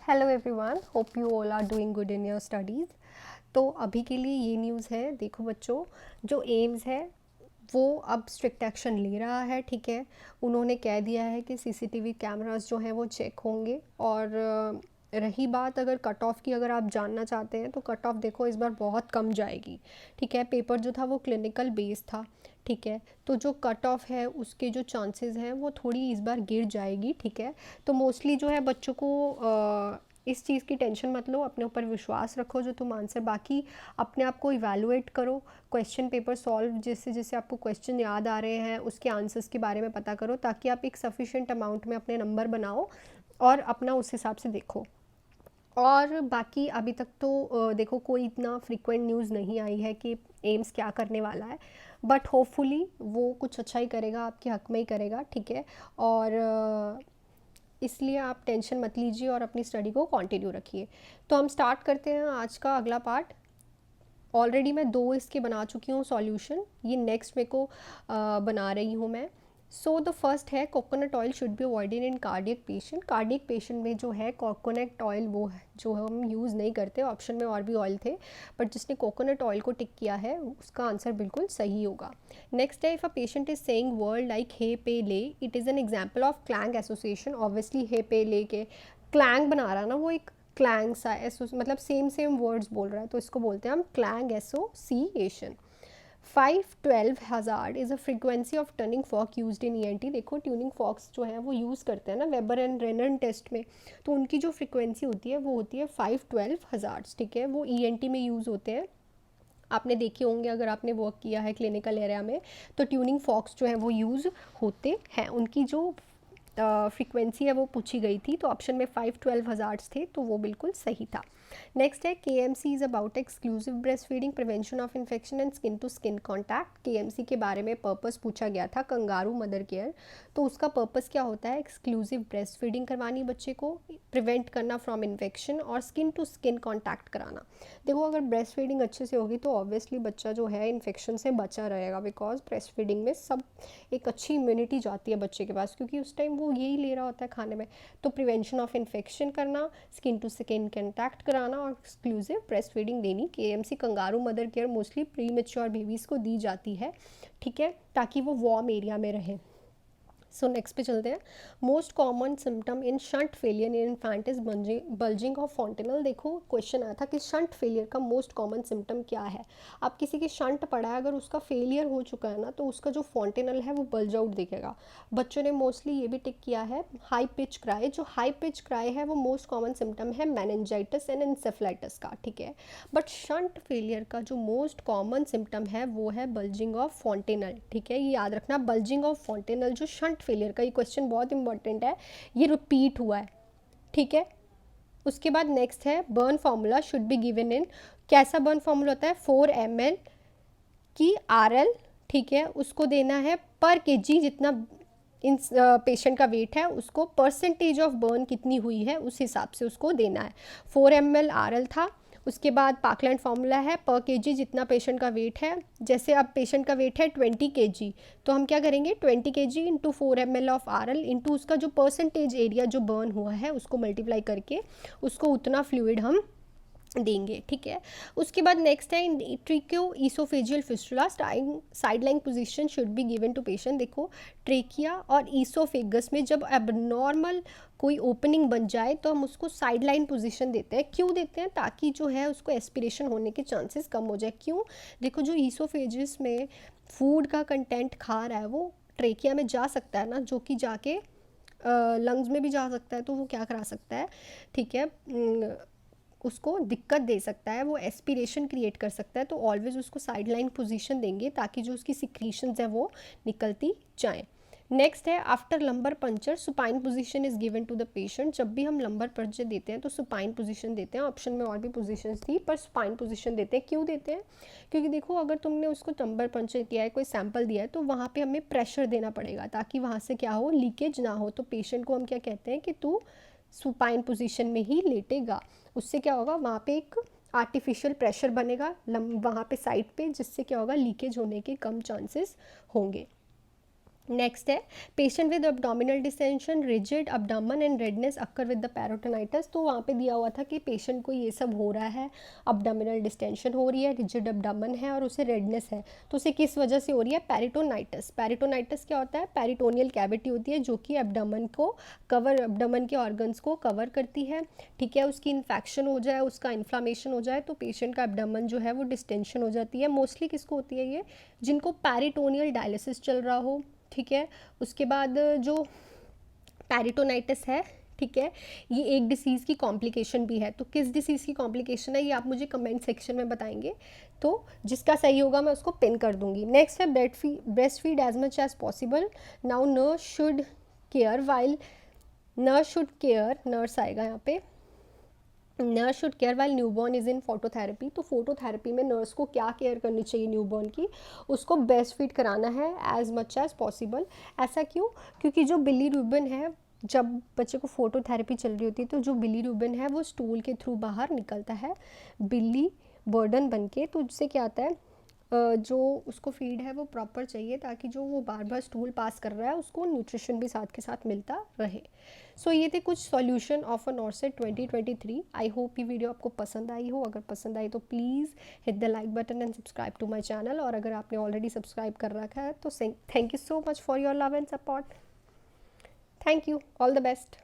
Hello everyone, hope you all are doing good in your studies. तो अभी के लिए ये न्यूज़ है, देखो बच्चों, जो एम्स है वो अब स्ट्रिक्ट एक्शन ले रहा है। ठीक है, उन्होंने कह दिया है कि सीसीटीवी कैमरास जो हैं वो चेक होंगे। और रही बात अगर कट ऑफ की, अगर आप जानना चाहते हैं तो कट ऑफ देखो इस बार बहुत कम जाएगी। ठीक है, पेपर जो था वो क्लिनिकल बेस था। ठीक है, तो जो कट ऑफ है उसके जो चांसेस हैं वो थोड़ी इस बार गिर जाएगी। ठीक है, तो मोस्टली जो है बच्चों को इस चीज़ की टेंशन मत लो, अपने ऊपर विश्वास रखो, जो तुम आंसर बाकी अपने आप को इवैल्यूएट करो, क्वेश्चन पेपर सॉल्व जैसे जैसे आपको क्वेश्चन याद आ रहे हैं उसके आंसर्स के बारे में पता करो, ताकि आप एक सफिशेंट अमाउंट में अपने नंबर बनाओ और अपना उस हिसाब से देखो। और बाकी अभी तक तो देखो कोई इतना फ्रीक्वेंट न्यूज़ नहीं आई है कि एम्स क्या करने वाला है, बट होपफुली वो कुछ अच्छा ही करेगा, आपके हक में ही करेगा। ठीक है, और इसलिए आप टेंशन मत लीजिए और अपनी स्टडी को कंटिन्यू रखिए। तो हम स्टार्ट करते हैं आज का अगला पार्ट। ऑलरेडी मैं 2 इसके बना चुकी हूँ सॉल्यूशन, ये नेक्स्ट मेरे को बना रही हूँ मैं। सो द फर्स्ट है coconut oil should be avoided in cardiac patient. Cardiac patient में जो है कोकोनट ऑयल वो है जो हम यूज़ नहीं करते, ऑप्शन में और भी ऑयल थे, बट जिसने कोकोनट ऑयल को टिक किया है उसका आंसर बिल्कुल सही होगा। नेक्स्ट है, if a patient is saying word like hey pay lay, it is an example of clang association. Obviously hey pay lay के क्लैंग बना रहा ना, वो एक क्लैंग सा मतलब सेम सेम वर्ड्स बोल रहा है, तो इसको बोलते हैं हम क्लैंग एसोसिएशन। 512 हज़ार्ड is a frequency of tuning fork used in ENT. देखो ट्यूनिंग फॉक्स जो है वो यूज़ करते हैं ना वेबर एंड रेनन टेस्ट में, तो उनकी जो फ्रीक्वेंसी होती है वो होती है 512 हज़ार्ड्स। ठीक है, वो ईएनटी में यूज़ होते हैं। आपने देखे होंगे अगर आपने वर्क किया है क्लिनिकल एरिया में, तो ट्यूनिंग फॉक्स जो है वो यूज़ होते हैं। उनकी जो फ्रीक्वेंसी है वो पूछी गई थी, तो ऑप्शन में 512 हज़ार्ड्स थे, तो वो बिल्कुल सही था। नेक्स्ट है, KMC is about exclusive breast feeding, prevention of infection and skin to skin contact. KMC के बारे में पर्पस पूछा गया था, कंगारू मदर केयर। तो उसका पर्पस क्या होता है? एक्सक्लूसिव ब्रेस्ट फीडिंग करवानी बच्चे को, प्रिवेंट करना फ्रॉम इन्फेक्शन और स्किन टू स्किन कॉन्टैक्ट कराना। देखो अगर ब्रेस्ट फीडिंग अच्छे से होगी तो ऑब्वियसली बच्चा जो है इन्फेक्शन से बचा रहेगा, बिकॉज ब्रेस्ट फीडिंग में सब एक अच्छी इम्यूनिटी जाती है बच्चे के पास, क्योंकि उस टाइम वो यही ले रहा होता है खाने में। तो प्रिवेंशन ऑफ इन्फेक्शन करना, स्किन टू स्किन कॉन्टैक्ट कराना और एक्सक्लूसिव ब्रेस्ट फीडिंग देनी। KMC kangaroo mother care mostly pre mature babies को दी जाती है। ठीक है, ताकि वो वार्म एरिया में रहें। सो नेक्स्ट पे चलते हैं। Most common symptom in shunt failure in infant is bulging of fontanelle. देखो क्वेश्चन आया था कि शंट फेलियर का मोस्ट कॉमन सिम्टम क्या है। आप किसी की शंट पड़ा है, अगर उसका फेलियर हो चुका है ना, तो उसका जो फॉन्टेनल है वो बल्ज आउट दिखेगा। बच्चों ने मोस्टली ये भी टिक किया है हाई पिच क्राई। जो हाई पिच क्राई है वो मोस्ट कॉमन सिम्टम है मेनिंजाइटिस एंड इंसेफ्लाइटिस का। ठीक है, बट शंट फेलियर का जो मोस्ट कॉमन सिम्टम है वो है बल्जिंग ऑफ फॉन्टेनल। ठीक है, ये याद रखना, बल्जिंग ऑफ फॉन्टेनल जो शंट फेलियर का, ये क्वेश्चन बहुत इंपॉर्टेंट है, ये रिपीट हुआ है। ठीक है, उसके बाद नेक्स्ट है, burn formula should be given in. कैसा बर्न फार्मूला होता है? 4 ml की RL। ठीक है, उसको देना है पर केजी, जितना इन पेशेंट का वेट है उसको परसेंटेज ऑफ बर्न कितनी हुई है उस हिसाब से उसको देना है। 4 ml RL था। उसके बाद पार्कलैंड फार्मूला है पर केजी जितना पेशेंट का वेट है। जैसे अब पेशेंट का वेट है 20 kg, तो हम क्या करेंगे, 20 kg into 4 ml of RL into उसका जो परसेंटेज एरिया जो बर्न हुआ है उसको मल्टीप्लाई करके उसको उतना फ्लूइड हम देंगे। ठीक है, उसके बाद नेक्स्ट है tracheo oesophageal fistula, side line position should be given to patient. देखो ट्रेकिया और ईसोफेगस में जब एबनॉर्मल कोई ओपनिंग बन जाए तो हम उसको साइड लाइन पोजिशन देते हैं। क्यों देते हैं? ताकि जो है उसको एस्पिरेशन होने के चांसेस कम हो जाए। क्यों? देखो जो ईसोफेजिस में फूड का कंटेंट खा रहा है वो ट्रेकिया में जा सकता है ना, जो कि जाके लंग्स में भी जा सकता है, तो वो क्या करा सकता है, ठीक है, उसको दिक्कत दे सकता है, वो एस्पिरेशन क्रिएट कर सकता है। तो ऑलवेज उसको साइड लाइन पोजिशन देंगे ताकि जो उसकी सिक्रीशंस है वो निकलती जाएँ। नेक्स्ट है, after lumbar puncture supine position is given to the patient. जब भी हम लंबर पंचर देते हैं तो सुपाइन पोजीशन देते हैं। ऑप्शन में और भी पोजीशंस थी पर सुपाइन पोजीशन देते हैं। क्यों देते हैं? क्योंकि देखो अगर तुमने उसको लंबर पंचर किया है, कोई सैंपल दिया है, तो वहाँ पे हमें प्रेशर देना पड़ेगा ताकि वहाँ से क्या हो, लीकेज ना हो। तो पेशेंट को हम क्या कहते हैं कि तू सुपाइन पोजीशन में ही लेटेगा। उससे क्या होगा, वहाँ पे एक आर्टिफिशियल प्रेशर बनेगा वहाँ पे साइड पे, जिससे क्या होगा, लीकेज होने के कम चांसेस होंगे। नेक्स्ट है patient with abdominal distension, rigid abdomen and redness occur with the peritonitis. तो वहाँ पे दिया हुआ था कि पेशेंट को ये सब हो रहा है, abdominal डिस्टेंशन हो रही है, रिजिड abdomen है और उसे रेडनेस है। तो उसे किस वजह से हो रही है? पेरिटोनाइटिस। पेरिटोनाइटिस क्या होता है? पेरिटोनियल कैविटी होती है जो कि abdomen को कवर, abdomen के ऑर्गन्स को कवर करती है, ठीक है। उसकी इन्फेक्शन हो जाए, उसका इन्फ्लामेशन हो जाए तो पेशेंट का abdomen जो है वो डिस्टेंशन हो जाती है। मोस्टली किसको होती है ये? जिनको पेरिटोनियल डायलिसिस चल रहा हो, ठीक है। उसके बाद जो पेरिटोनाइटिस है, ठीक है, ये एक डिसीज़ की कॉम्प्लिकेशन भी है। तो किस डिसीज़ की कॉम्प्लिकेशन है ये आप मुझे कमेंट सेक्शन में बताएंगे, तो जिसका सही होगा मैं उसको पिन कर दूंगी। नेक्स्ट है breast feed as much as possible. Now nurse should care while, nurse आएगा यहाँ पे, nurse should care while newborn is in phototherapy. तो फोटोथेरेपी में नर्स को क्या केयर करनी चाहिए न्यूबॉर्न की? उसको ब्रेस्ट फीड कराना है एज मच एज पॉसिबल। ऐसा क्यों? क्योंकि जो बिलीरुबिन है, जब बच्चे को फोटोथेरेपी चल रही होती है तो जो बिलीरुबिन है वो स्टूल के थ्रू बाहर निकलता है, बिली बर्डन बन के। तो उससे क्या आता है, जो उसको फीड है वो प्रॉपर चाहिए ताकि जो वो बार बार स्टूल पास कर रहा है उसको न्यूट्रिशन भी साथ के साथ मिलता रहे। सो ये थे कुछ solution of a NORCET 2023। I hope ये वीडियो आपको पसंद आई हो। अगर पसंद आई तो please hit the like button and subscribe to my channel. और अगर आपने ऑलरेडी सब्सक्राइब कर रखा है तो thank you so much for your love and support. Thank you, all the best.